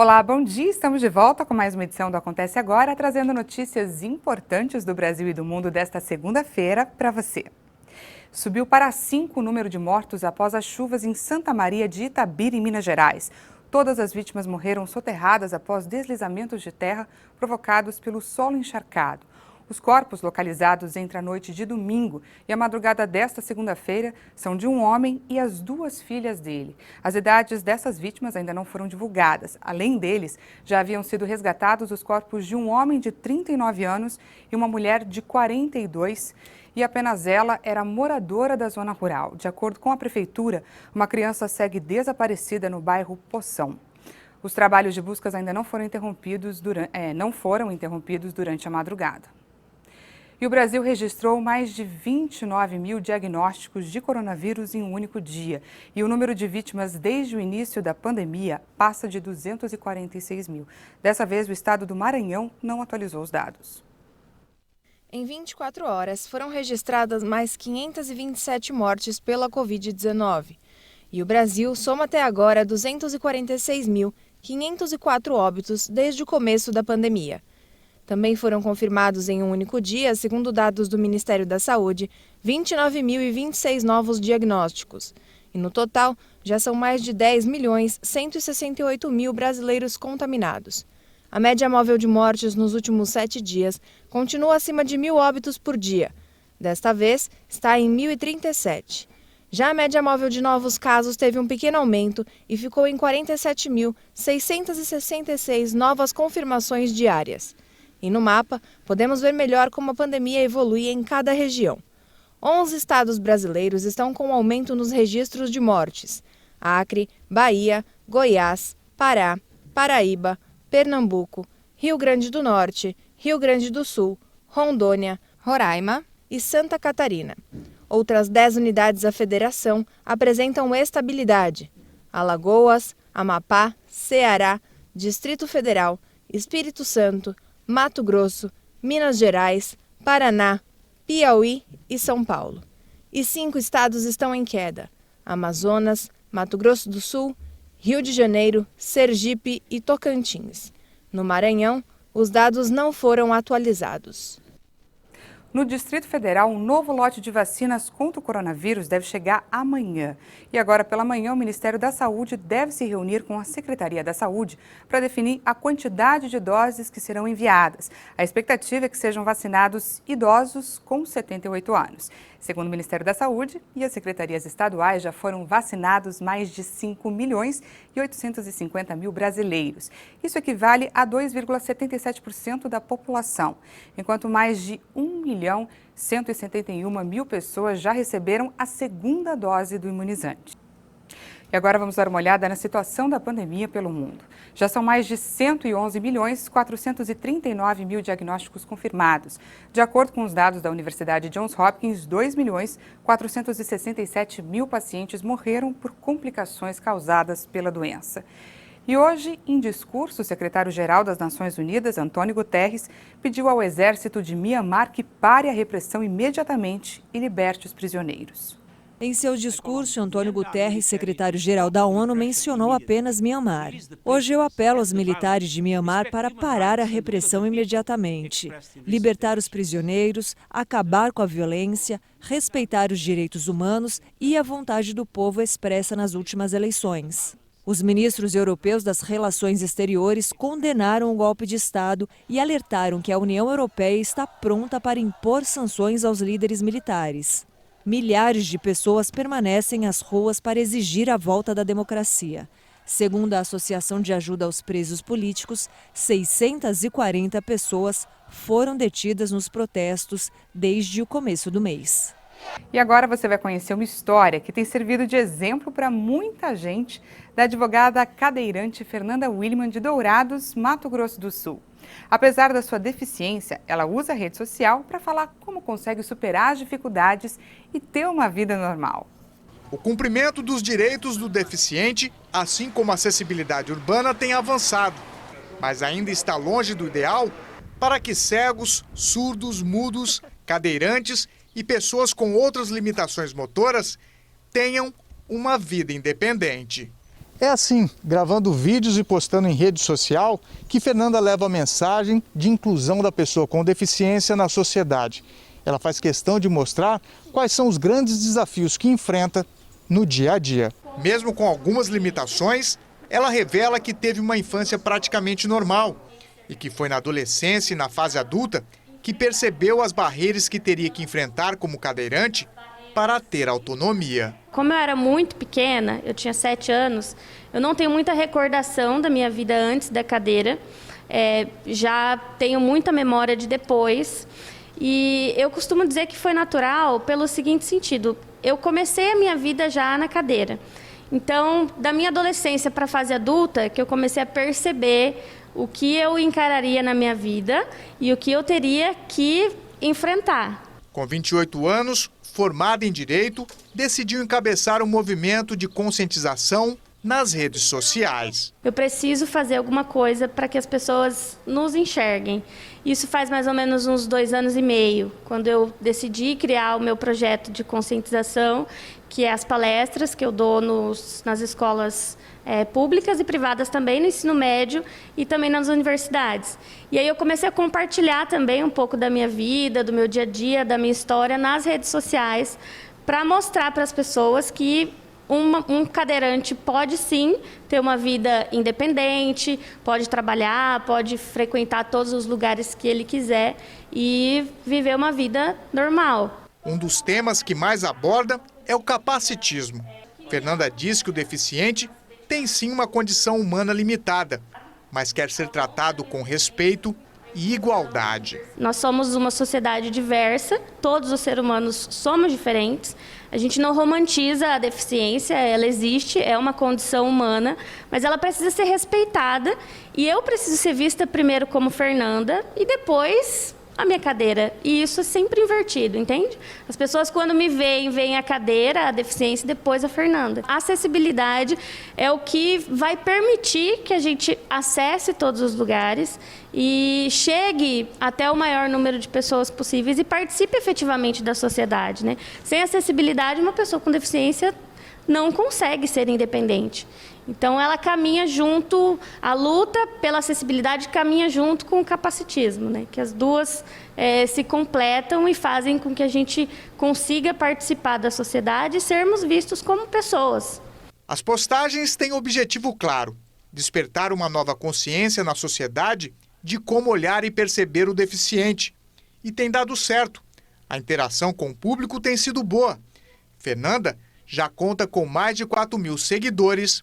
Olá, bom dia. Estamos de volta com mais uma edição do Acontece Agora, trazendo notícias importantes do Brasil e do mundo desta segunda-feira para você. Subiu para 5 o número de mortos após as chuvas em Santa Maria de Itabira, em Minas Gerais. Todas as vítimas morreram soterradas após deslizamentos de terra provocados pelo solo encharcado. Os corpos localizados entre a noite de domingo e a madrugada desta segunda-feira são de um homem e as 2 filhas dele. As idades dessas vítimas ainda não foram divulgadas. Além deles, já haviam sido resgatados os corpos de um homem de 39 anos e uma mulher de 42, e apenas ela era moradora da zona rural. De acordo com a prefeitura, uma criança segue desaparecida no bairro Poção. Os trabalhos de buscas ainda não foram interrompidos durante a madrugada. E o Brasil registrou mais de 29 mil diagnósticos de coronavírus em um único dia. E o número de vítimas desde o início da pandemia passa de 246 mil. Dessa vez, o estado do Maranhão não atualizou os dados. Em 24 horas, foram registradas mais 527 mortes pela Covid-19. E o Brasil soma até agora 246.504 óbitos desde o começo da pandemia. Também foram confirmados em um único dia, segundo dados do Ministério da Saúde, 29.026 novos diagnósticos. E no total, já são mais de 10.168.000 brasileiros contaminados. A média móvel de mortes nos últimos 7 dias continua acima de 1.000 óbitos por dia. Desta vez, está em 1.037. Já a média móvel de novos casos teve um pequeno aumento e ficou em 47.666 novas confirmações diárias. E no mapa, podemos ver melhor como a pandemia evolui em cada região. 11 estados brasileiros estão com aumento nos registros de mortes: Acre, Bahia, Goiás, Pará, Paraíba, Pernambuco, Rio Grande do Norte, Rio Grande do Sul, Rondônia, Roraima e Santa Catarina. Outras 10 unidades da federação apresentam estabilidade: Alagoas, Amapá, Ceará, Distrito Federal, Espírito Santo, Mato Grosso, Minas Gerais, Paraná, Piauí e São Paulo. E 5 estados estão em queda: Amazonas, Mato Grosso do Sul, Rio de Janeiro, Sergipe e Tocantins. No Maranhão, os dados não foram atualizados. No Distrito Federal, um novo lote de vacinas contra o coronavírus deve chegar amanhã. E agora pela manhã, o Ministério da Saúde deve se reunir com a Secretaria da Saúde para definir a quantidade de doses que serão enviadas. A expectativa é que sejam vacinados idosos com 78 anos. Segundo o Ministério da Saúde e as secretarias estaduais, já foram vacinados mais de 5.850.000 brasileiros. Isso equivale a 2,77% da população, enquanto mais de 1.171.000 pessoas já receberam a segunda dose do imunizante. E agora vamos dar uma olhada na situação da pandemia pelo mundo. Já são mais de 111.439.000 diagnósticos confirmados. De acordo com os dados da Universidade Johns Hopkins, 2.467.000 pacientes morreram por complicações causadas pela doença. E hoje, em discurso, o secretário-geral das Nações Unidas, Antônio Guterres, pediu ao exército de Mianmar que pare a repressão imediatamente e liberte os prisioneiros. Em seu discurso, Antônio Guterres, secretário-geral da ONU, mencionou apenas Mianmar. Hoje eu apelo aos militares de Mianmar para parar a repressão imediatamente, libertar os prisioneiros, acabar com a violência, respeitar os direitos humanos e a vontade do povo expressa nas últimas eleições. Os ministros europeus das Relações Exteriores condenaram o golpe de Estado e alertaram que a União Europeia está pronta para impor sanções aos líderes militares. Milhares de pessoas permanecem às ruas para exigir a volta da democracia. Segundo a Associação de Ajuda aos Presos Políticos, 640 pessoas foram detidas nos protestos desde o começo do mês. E agora você vai conhecer uma história que tem servido de exemplo para muita gente, da advogada cadeirante Fernanda Williman de Dourados, Mato Grosso do Sul. Apesar da sua deficiência, ela usa a rede social para falar como consegue superar as dificuldades e ter uma vida normal. O cumprimento dos direitos do deficiente, assim como a acessibilidade urbana, tem avançado, mas ainda está longe do ideal para que cegos, surdos, mudos, cadeirantes e pessoas com outras limitações motoras tenham uma vida independente. É assim, gravando vídeos e postando em rede social, que Fernanda leva a mensagem de inclusão da pessoa com deficiência na sociedade. Ela faz questão de mostrar quais são os grandes desafios que enfrenta no dia a dia. Mesmo com algumas limitações, ela revela que teve uma infância praticamente normal e que foi na adolescência e na fase adulta que percebeu as barreiras que teria que enfrentar como cadeirante para ter autonomia. Como eu era muito pequena, eu tinha 7 anos, eu não tenho muita recordação da minha vida antes da cadeira, já tenho muita memória de depois. E eu costumo dizer que foi natural pelo seguinte sentido: eu comecei a minha vida já na cadeira. Então, da minha adolescência para a fase adulta, que eu comecei a perceber o que eu encararia na minha vida e o que eu teria que enfrentar. Com 28 anos, formada em Direito, decidiu encabeçar um movimento de conscientização nas redes sociais. Eu preciso fazer alguma coisa para que as pessoas nos enxerguem. Isso faz mais ou menos uns 2 anos e meio, quando eu decidi criar o meu projeto de conscientização, que é as palestras que eu dou nas escolas públicas e privadas também, no ensino médio e também nas universidades. E aí eu comecei a compartilhar também um pouco da minha vida, do meu dia a dia, da minha história nas redes sociais, para mostrar para as pessoas que um cadeirante pode sim ter uma vida independente, pode trabalhar, pode frequentar todos os lugares que ele quiser e viver uma vida normal. Um dos temas que mais aborda é o capacitismo. Fernanda diz que o deficiente tem sim uma condição humana limitada, mas quer ser tratado com respeito e igualdade. Nós somos uma sociedade diversa, todos os seres humanos somos diferentes. A gente não romantiza a deficiência, ela existe, é uma condição humana, mas ela precisa ser respeitada e eu preciso ser vista primeiro como Fernanda e depois a minha cadeira. E isso é sempre invertido, entende? As pessoas, quando me veem a cadeira, a deficiência, depois a Fernanda. A acessibilidade é o que vai permitir que a gente acesse todos os lugares e chegue até o maior número de pessoas possíveis e participe efetivamente da sociedade, né? Sem acessibilidade, uma pessoa com deficiência não consegue ser independente. Então, ela caminha junto, a luta pela acessibilidade caminha junto com o capacitismo, né? Que as duas se completam e fazem com que a gente consiga participar da sociedade e sermos vistos como pessoas. As postagens têm objetivo claro: despertar uma nova consciência na sociedade de como olhar e perceber o deficiente. E tem dado certo. A interação com o público tem sido boa. Fernanda já conta com mais de 4.000 seguidores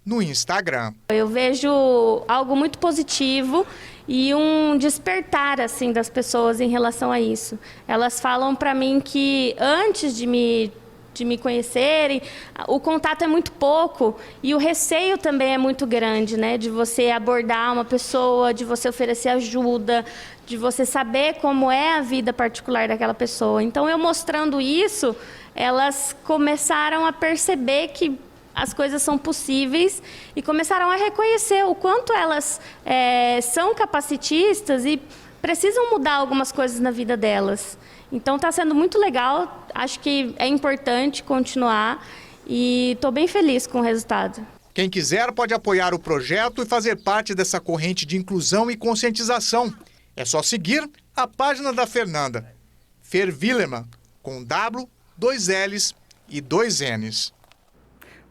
no Instagram. Eu vejo algo muito positivo e um despertar assim das pessoas em relação a isso. Elas falam para mim que antes de me conhecerem, o contato é muito pouco e o receio também é muito grande, né? De você abordar uma pessoa, de você oferecer ajuda, de você saber como é a vida particular daquela pessoa. Então, eu mostrando isso, elas começaram a perceber que as coisas são possíveis e começaram a reconhecer o quanto elas são capacitistas e precisam mudar algumas coisas na vida delas. Então, está sendo muito legal, acho que é importante continuar e estou bem feliz com o resultado. Quem quiser pode apoiar o projeto e fazer parte dessa corrente de inclusão e conscientização. É só seguir a página da Fernanda, Fer Willeman, com W, 2 L's e 2 N's.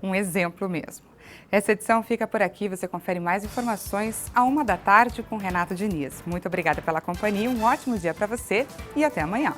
Um exemplo mesmo. Essa edição fica por aqui. Você confere mais informações à 1h da tarde com Renato Diniz. Muito obrigada pela companhia, um ótimo dia para você e até amanhã.